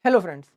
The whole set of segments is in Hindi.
Hello friends.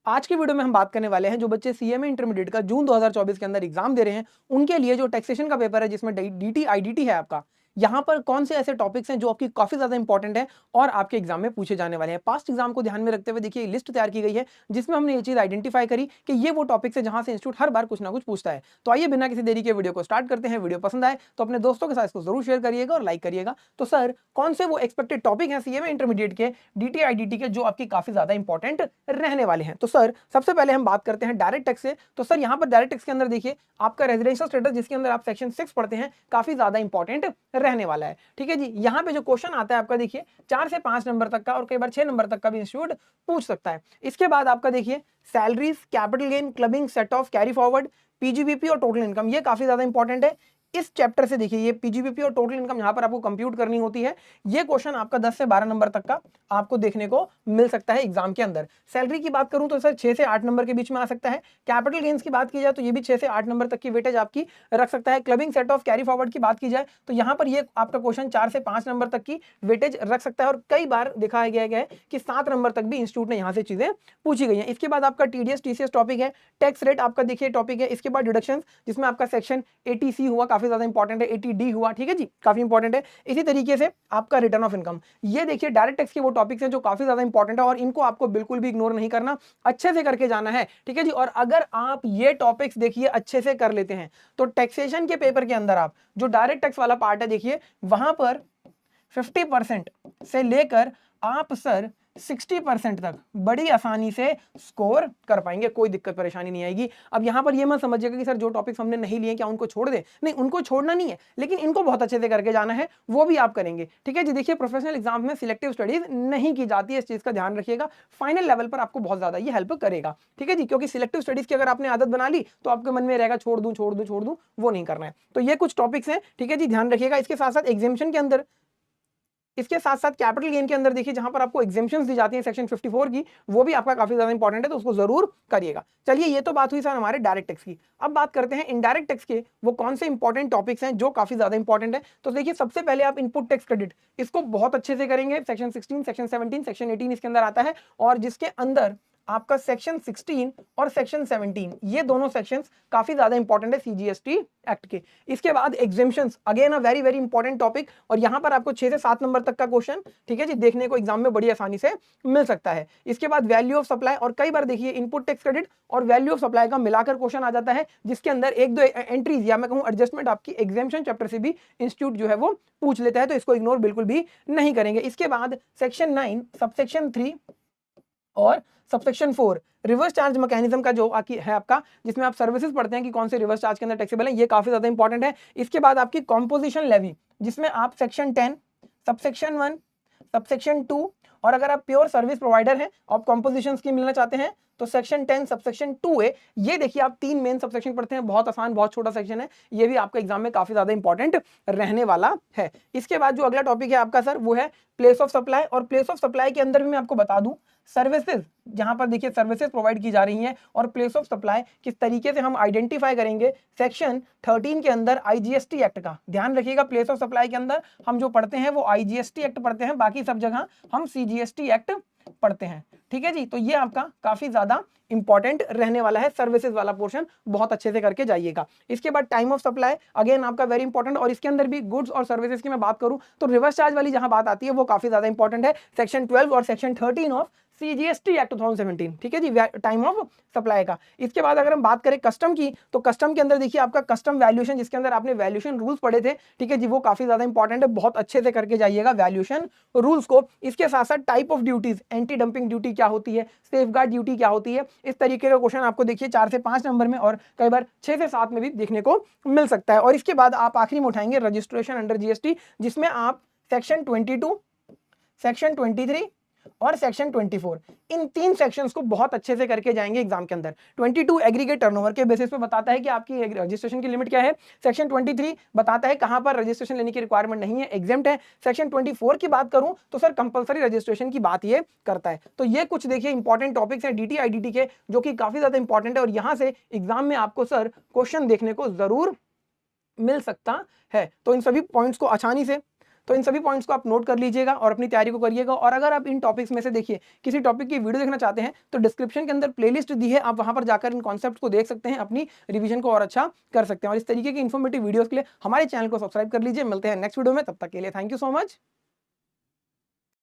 आज की वीडियो में हम बात करने वाले हैं जो बच्चे सीएमए इंटरमीडिएट का जून 2024 के अंदर एग्जाम दे रहे हैं उनके लिए जो टैक्सेशन का पेपर है जिसमें डीटी आईडीटी है आपका। यहां पर कौन से ऐसे टॉपिक्स हैं जो आपकी काफी ज्यादा इंपॉर्टेंट है और आपके एग्जाम में पूछे जाने वाले हैं। पास्ट एग्जाम को ध्यान में रखते हुए देखिए लिस्ट तैयार की गई है जिसमें हमने ये चीज आइडेंटिफाई करी कि ये वो टॉपिक्स है जहां से इंस्टीट्यूट हर बार कुछ ना कुछ पूछता है। तो आइए बिना किसी देरी के वीडियो को स्टार्ट करते हैं। वीडियो पसंद आए तो अपने दोस्तों के साथ इसको जरूर शेयर करिएगा और लाइक करिएगा। तो सर कौन से वो एक्सपेक्टेड टॉपिक है सीएमए इंटरमीडिएट के डीटी आईडीटी के जो आपकी काफी ज्यादा इंपॉर्टेंट रहने वाले हैं। तो सर सबसे पहले हम बात करते हैं डायरेक्ट टैक्स से। तो सर यहाँ पर डायरेक्ट टैक्स के अंदर देखिए आपका रेजिडेंशियल स्टेटस जिसके अंदर आप सेक्शन 6 पढ़ते हैं काफी ज्यादा इंपॉर्टेंट रहने वाला है। ठीक है जी, यहाँ पे जो क्वेश्चन आता है आपका देखिए 4 से 5 नंबर तक का और कई बार 6 नंबर तक का भी इंस्टीट्यूट पूछ सकता है। इसके बाद आपका देखिए salaries, capital gain, clubbing, set of, carry forward, PGBP और टोटल इनकम, ये काफी ज्यादा इंपॉर्टेंट है। इस चैप्टर से देखिए ये पीजीबीपी और टोटल इनकम यहाँ पर आपको कंप्यूट करनी होती है। ये क्वेश्चन आपका 10 से 12 नंबर तक का आपको देखने को मिल सकता है एग्जाम के अंदर। सैलरी की बात करूं तो सर 6 से 8 नंबर के बीच में आ सकता है। कैपिटल गेन्स की बात की जाए तो ये भी 6 से 8 नंबर तक की वेटेज आपकी रख सकता है। Clubbing, set of, carry forward की बात की जाए तो यहाँ पर ये आपका क्वेश्चन 4 से 5 नंबर तक की वेटेज रख सकता है और कई बार दिखाया गया है कि 7 नंबर तक भी इंस्टीट्यूट ने यहाँ से चीजें पूछी गई हैं। इसके बाद आपका टीडीएस टीसीएस टॉपिक है, टैक्स रेट आपका देखिए टॉपिक है। इसके बाद डिडक्शंस जिसमें आपका सेक्शन 80C हुआ, काफी ज्यादा इंपॉर्टेंट है, 80D हुआ। ठीक है जी, काफी इंपॉर्टेंट है। इसी तरीके से आपका रिटर्न ऑफ इनकम, ये देखिए डायरेक्ट टैक्स के वो टॉपिक्स हैं जो काफी ज्यादा इंपॉर्टेंट है और इनको आपको बिल्कुल भी इग्नोर नहीं करना, अच्छे से करके जाना है। ठीक है जी, और अगर आप ये टॉपिक्स देखिए अच्छे से कर लेते हैं तो टैक्सेशन के पेपर के अंदर आप जो डायरेक्ट टैक्स वाला पार्ट है देखिए वहां पर 50% से लेकर आप सर 60% तक बड़ी आसानी से स्कोर कर पाएंगे, कोई दिक्कत परेशानी नहीं आएगी। अब यहां पर ये मत समझिएगा कि सर जो टॉपिक्स हमने नहीं लिए क्या उनको छोड़ दें, नहीं, उनको छोड़ना नहीं है, लेकिन इनको बहुत अच्छे से करके जाना है, वो भी आप करेंगे। ठीक है जी, देखिए प्रोफेशनल एग्जाम में सिलेक्टिव स्टडीज नहीं की जाती है, इस चीज का ध्यान रखिएगा। फाइनल लेवल पर आपको बहुत ज्यादा ये हेल्प करेगा। ठीक है जी, क्योंकि सिलेक्टिव स्टडीज की अगर आपने आदत बना ली तो आपके मन में रहेगा छोड़ दूं छोड़ दूं छोड़ दूं, वो नहीं करना है। तो ये कुछ टॉपिक्स हैं, ठीक है जी, ध्यान रखिएगा। इसके साथ साथ एग्जामिनेशन के अंदर, इसके साथ साथ कैपिटल गेन के अंदर देखिए जहां पर आपको एग्जेम्पशंस दी जाती हैं सेक्शन 54 की, वो भी आपका काफी ज्यादा इंपॉर्टेंट है, तो उसको जरूर करिएगा। चलिए ये तो बात हुई सर हमारे डायरेक्ट टैक्स की। अब बात करते हैं इनडायरेक्ट टैक्स के वो कौन से इंपॉर्टेंट टॉपिक्स हैं जो काफी ज्यादा इंपॉर्टेंट है। तो देखिए सबसे पहले आप इनपुट टैक्स क्रेडिट, इसको बहुत अच्छे से करेंगे। सेक्शन 16, सेक्शन 17, सेक्शन 18 इसके अंदर आता है और जिसके अंदर आपका सेक्शन 16 और सेक्शन 17 ये दोनों सेक्शंस काफी ज्यादा इंपॉर्टेंट है सीजीएसटी एक्ट के। इसके बाद exemptions, again a very very important topic, और यहां पर आपको 6 से 7 नंबर तक का क्वेश्चन, ठीक है जी, देखने को एग्जाम में बड़ी आसानी से मिल सकता है। इसके बाद वैल्यू ऑफ सप्लाई, और कई बार देखिए इनपुट टैक्स क्रेडिट और वैल्यू ऑफ सप्लाई का मिलाकर क्वेश्चन आ जाता है जिसके अंदर एक दो एंट्रीज या मैं कहूं एडजस्टमेंट आपकी एग्जामिनेशन चैप्टर से भी इंस्टीट्यूट जो है वो पूछ लेता है, तो इसको इग्नोर बिल्कुल भी नहीं करेंगे। इसके बाद सेक्शन 9 सबसेक्शन 3 और सबसेक्शन 4 रिवर्स चार्ज मैकेनिज्म का जो है आपका, जिसमें आप सर्विसेज पढ़ते हैं कि कौन से रिवर्स चार्ज के अंदर टैक्सेबल है, ये काफी ज्यादा इंपॉर्टेंट है। इसके बाद आपकी कॉम्पोजिशन लेवी जिसमें आप सेक्शन 10 सबसेक्शन 1 सबसेक्शन 2, और अगर आप प्योर सर्विस प्रोवाइडर हैं आप कॉम्पोजिशन स्कीम मिलना चाहते हैं तो सेक्शन 10 सबसेक्शन 2A, ये देखिए आप 3 मेन सबसेक्शन पढ़ते हैं, बहुत आसान बहुत छोटा सेक्शन है, ये भी आपका एग्जाम में काफी ज्यादा इंपॉर्टेंट रहने वाला है। इसके बाद जो अगला टॉपिक है आपका सर वो है प्लेस ऑफ सप्लाई, और प्लेस ऑफ सप्लाई के अंदर भी मैं आपको बता दूं सर्विसेज, जहां पर देखिए सर्विसेज प्रोवाइड की जा रही हैं और प्लेस ऑफ सप्लाई किस तरीके से हम आइडेंटिफाई करेंगे, सेक्शन 13 के अंदर आईजीएसटी एक्ट का ध्यान रखिएगा। प्लेस ऑफ सप्लाई के अंदर हम जो पढ़ते हैं वो आईजीएसटी एक्ट पढ़ते हैं, बाकी सब जगह हम सीजीएसटी एक्ट पढ़ते हैं। ठीक है जी, तो ये आपका काफी ज्यादा इंपॉर्टेंट रहने वाला है, सर्विसेज वाला पोर्शन बहुत अच्छे से करके जाइएगा। इसके बाद टाइम ऑफ सप्लाई अगेन आपका वेरी इंपॉर्टेंट, और इसके अंदर भी गुड्स और सर्विसेज की मैं बात करूं तो रिवर्स चार्ज वाली जहां बात आती है वो काफी ज्यादा इंपॉर्टेंट है, सेक्शन 12 और सेक्शन 13 ऑफ सीजीएसटी एक्ट 2017। ठीक है जी, टाइम ऑफ सप्लाई का। इसके बाद अगर हम बात करें कस्टम की, तो कस्टम के अंदर देखिए आपका कस्टम वैल्यूएशन, जिसके अंदर आपने वैल्यूएशन रूल्स पढ़े थे, ठीक है जी, वो काफी ज्यादा इंपॉर्टेंट है, बहुत अच्छे से करके जाइएगा वैल्यूएशन रूल्स को। इसके साथ साथ type of duties, anti dumping duty क्या होती है, सेफगार्ड ड्यूटी क्या होती है, इस तरीके का क्वेश्चन आपको देखिए 4 से 5 नंबर में और कई बार 6 से 7 में भी देखने को मिल सकता है। और इसके बाद आप आखिरी में उठाएंगे रजिस्ट्रेशन अंडर जीएसटी, जिसमें आप सेक्शन 22, सेक्शन 23 और सेक्शन 24, इन 3 सेक्शंस को बहुत अच्छे से करके जाएंगे एग्जाम के अंदर। 22 एग्रीगेट टर्नओवर के बेसिस पे बताता है कि आपकी रजिस्ट्रेशन की लिमिट क्या है। सेक्शन 23 बताता है कहां पर रजिस्ट्रेशन लेने की रिक्वायरमेंट नहीं है, एग्जेम्प्ट है। सेक्शन 24 की बात करूं तो सर कंपलसरी रजिस्ट्रेशन की बात ये करता है। तो ये कुछ देखिए इंपॉर्टेंट टॉपिक्स हैं डीटी आईडीटी के जो कि काफी ज्यादा इंपॉर्टेंट है और यहां से एग्जाम में आपको सर क्वेश्चन देखने को जरूर मिल सकता है। तो इन सभी पॉइंट्स को आसानी से तो इन सभी पॉइंट्स को आप नोट कर लीजिएगा और अपनी तैयारी को करिएगा। और अगर आप इन टॉपिक्स में से देखिए किसी टॉपिक की वीडियो देखना चाहते हैं तो डिस्क्रिप्शन के अंदर प्लेलिस्ट दी है, आप वहां पर जाकर इन कॉन्सेप्ट को देख सकते हैं, अपनी रिवीजन को और अच्छा कर सकते हैं। और इस तरीके की इन्फॉर्मेटिव वीडियोस के लिए हमारे चैनल को सब्सक्राइब कर लीजिए। मिलते हैं नेक्स्ट वीडियो में, तब तक के लिए थैंक यू सो मच।